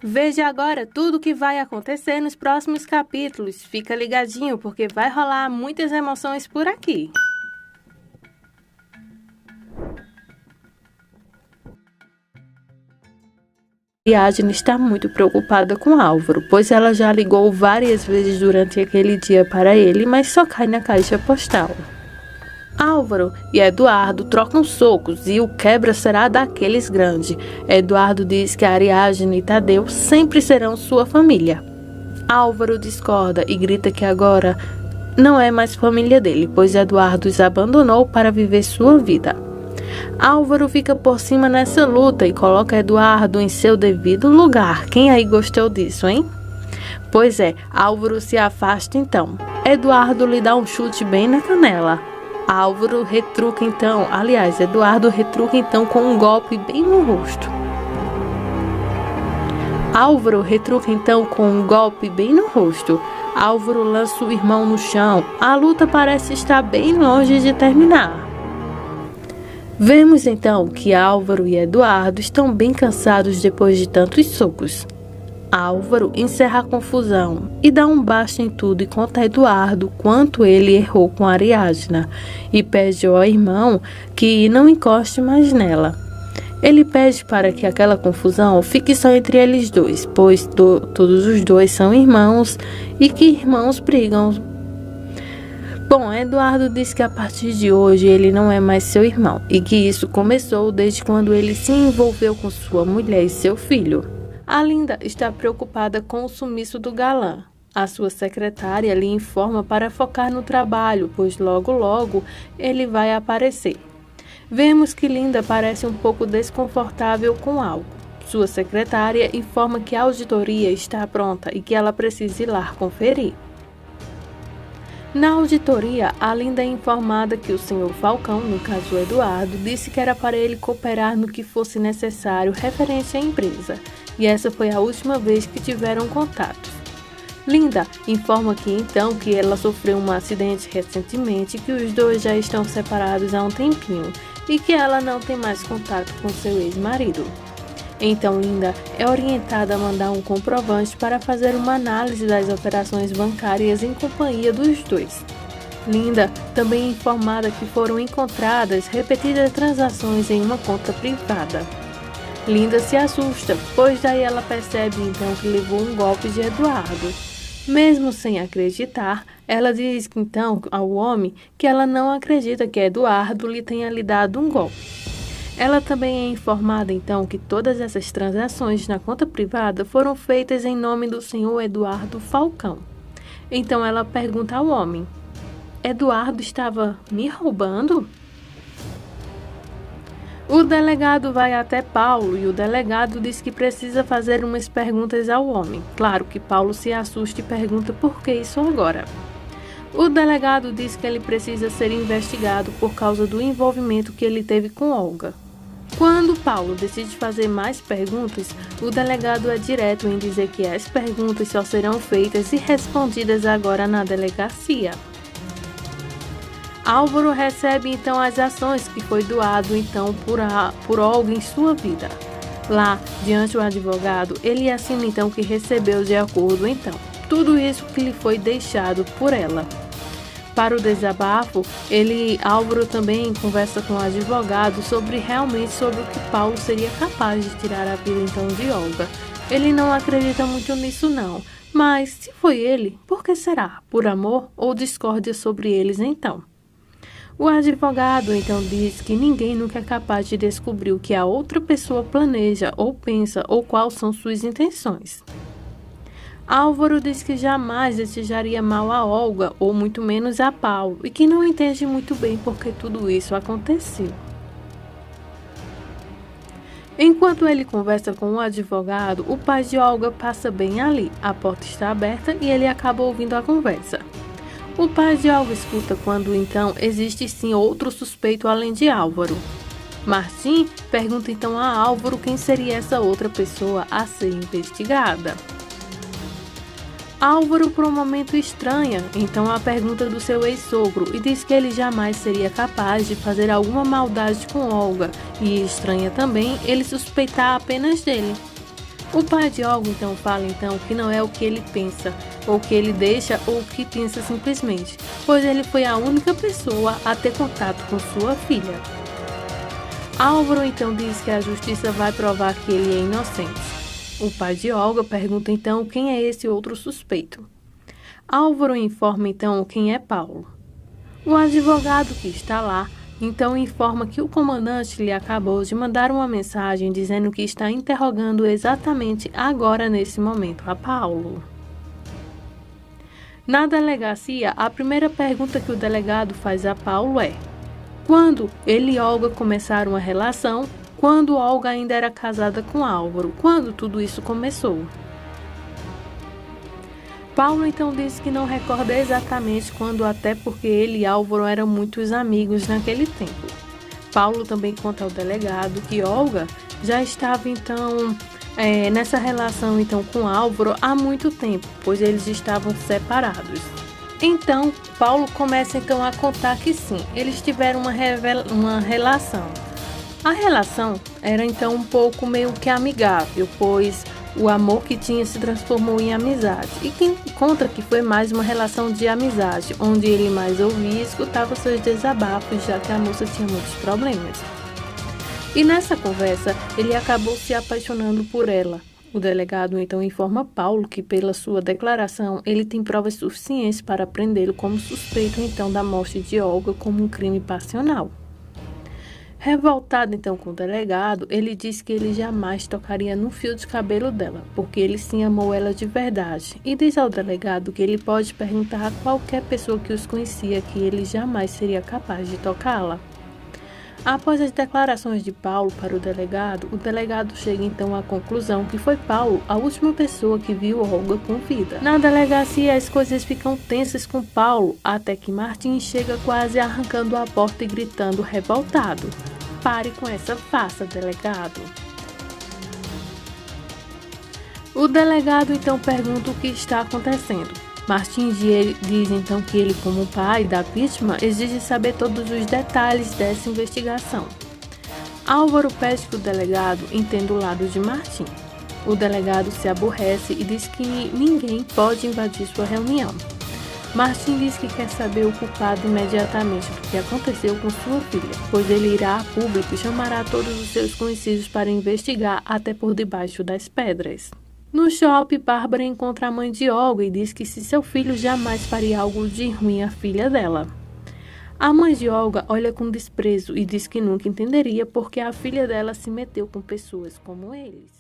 Veja agora tudo o que vai acontecer nos próximos capítulos. Fica ligadinho porque vai rolar muitas emoções por aqui. Ariadne está muito preocupada com Álvaro, pois ela já ligou várias vezes durante aquele dia para ele, mas só cai na caixa postal. Álvaro e Eduardo trocam socos e o quebra será daqueles grandes. Eduardo diz que Ariadne e Tadeu sempre serão sua família. Álvaro discorda e grita que agora não é mais família dele, pois Eduardo os abandonou para viver sua vida. Álvaro fica por cima nessa luta e coloca Eduardo em seu devido lugar. Quem aí gostou disso, hein? Pois é, Álvaro se afasta então. Eduardo lhe dá um chute bem na canela. Eduardo retruca então com um golpe bem no rosto. Álvaro retruca então com um golpe bem no rosto. Álvaro lança o irmão no chão. A luta parece estar bem longe de terminar. Vemos então que Álvaro e Eduardo estão bem cansados depois de tantos socos. Álvaro encerra a confusão e dá um basta em tudo e conta a Eduardo quanto ele errou com Ariadne e pede ao irmão que não encoste mais nela. Ele pede para que aquela confusão fique só entre eles dois, pois todos os dois são irmãos e que irmãos brigam. Bom, Eduardo diz que a partir de hoje ele não é mais seu irmão e que isso começou desde quando ele se envolveu com sua mulher e seu filho. A Linda está preocupada com o sumiço do galã. A sua secretária lhe informa para focar no trabalho, pois logo ele vai aparecer. Vemos que Linda parece um pouco desconfortável com algo. Sua secretária informa que a auditoria está pronta e que ela precisa ir lá conferir. Na auditoria, a Linda é informada que o Sr. Falcão, no caso Eduardo, disse que era para ele cooperar no que fosse necessário referente à empresa, e essa foi a última vez que tiveram contato. Linda informa que ela sofreu um acidente recentemente, que os dois já estão separados há um tempinho e que ela não tem mais contato com seu ex-marido. Então Linda é orientada a mandar um comprovante para fazer uma análise das operações bancárias em companhia dos dois. Linda também é informada que foram encontradas repetidas transações em uma conta privada. Linda se assusta, pois daí ela percebe então que levou um golpe de Eduardo. Mesmo sem acreditar, ela diz então ao homem que ela não acredita que Eduardo lhe tenha lhe dado um golpe. Ela também é informada, então, que todas essas transações na conta privada foram feitas em nome do senhor Eduardo Falcão. Então ela pergunta ao homem: Eduardo estava me roubando? O delegado vai até Paulo e o delegado diz que precisa fazer umas perguntas ao homem. Claro que Paulo se assusta e pergunta por que isso agora. O delegado diz que ele precisa ser investigado por causa do envolvimento que ele teve com Olga. Quando Paulo decide fazer mais perguntas, o delegado é direto em dizer que as perguntas só serão feitas e respondidas agora na delegacia. Álvaro recebe então as ações que foi doado então por Olga em sua vida. Lá, diante do advogado, ele assina então que recebeu de acordo então tudo isso que lhe foi deixado por ela. Para o desabafo, Álvaro também conversa com o advogado sobre o que Paulo seria capaz de tirar a vida então de Olga. Ele não acredita muito nisso não, mas se foi ele, por que será? Por amor ou discórdia sobre eles então? O advogado então diz que ninguém nunca é capaz de descobrir o que a outra pessoa planeja ou pensa ou quais são suas intenções. Álvaro diz que jamais desejaria mal a Olga, ou muito menos a Paulo, e que não entende muito bem por que tudo isso aconteceu. Enquanto ele conversa com o advogado, o pai de Olga passa bem ali. A porta está aberta e ele acaba ouvindo a conversa. O pai de Olga escuta quando então existe sim outro suspeito além de Álvaro. Martim pergunta então a Álvaro quem seria essa outra pessoa a ser investigada. Álvaro por um momento estranha então a pergunta do seu ex-sogro e diz que ele jamais seria capaz de fazer alguma maldade com Olga e estranha também ele suspeitar apenas dele. O pai de Olga então fala que não é o que ele pensa, ou que ele deixa, ou que pensa simplesmente, pois ele foi a única pessoa a ter contato com sua filha. Álvaro então diz que a justiça vai provar que ele é inocente. O pai de Olga pergunta então quem é esse outro suspeito. Álvaro informa então quem é Paulo. O advogado que está lá então informa que o comandante lhe acabou de mandar uma mensagem dizendo que está interrogando exatamente agora nesse momento a Paulo. Na delegacia, a primeira pergunta que o delegado faz a Paulo é: quando ele e Olga começaram a relação? Quando Olga ainda era casada com Álvaro? Quando tudo isso começou? Paulo então disse que não recorda exatamente quando, até porque ele e Álvaro eram muitos amigos naquele tempo. Paulo também conta ao delegado que Olga já estava então nessa relação então com Álvaro há muito tempo, pois eles estavam separados. Então, Paulo começa então a contar que sim, eles tiveram uma relação. A relação era então um pouco meio que amigável, pois o amor que tinha se transformou em amizade. E quem conta que foi mais uma relação de amizade, onde ele mais ouvia e escutava seus desabafos, já que a moça tinha muitos problemas. E nessa conversa, ele acabou se apaixonando por ela. O delegado então informa Paulo que, pela sua declaração, ele tem provas suficientes para prendê-lo como suspeito então da morte de Olga como um crime passional. Revoltado então com o delegado, ele diz que ele jamais tocaria no fio de cabelo dela, porque ele sim amou ela de verdade, e diz ao delegado que ele pode perguntar a qualquer pessoa que os conhecia que ele jamais seria capaz de tocá-la. Após as declarações de Paulo para o delegado chega então à conclusão que foi Paulo a última pessoa que viu Olga com vida. Na delegacia, as coisas ficam tensas com Paulo, até que Martim chega quase arrancando a porta e gritando revoltado: "Pare com essa farsa, delegado!" O delegado então pergunta o que está acontecendo. Martim diz então que ele, como pai da vítima, exige saber todos os detalhes dessa investigação. Álvaro pede que o delegado entenda o lado de Martim. O delegado se aborrece e diz que ninguém pode invadir sua reunião. Martim diz que quer saber o culpado imediatamente do que aconteceu com sua filha, pois ele irá a público e chamará todos os seus conhecidos para investigar até por debaixo das pedras. No shopping, Bárbara encontra a mãe de Olga e diz que se seu filho jamais faria algo de ruim à filha dela. A mãe de Olga olha com desprezo e diz que nunca entenderia porque a filha dela se meteu com pessoas como eles.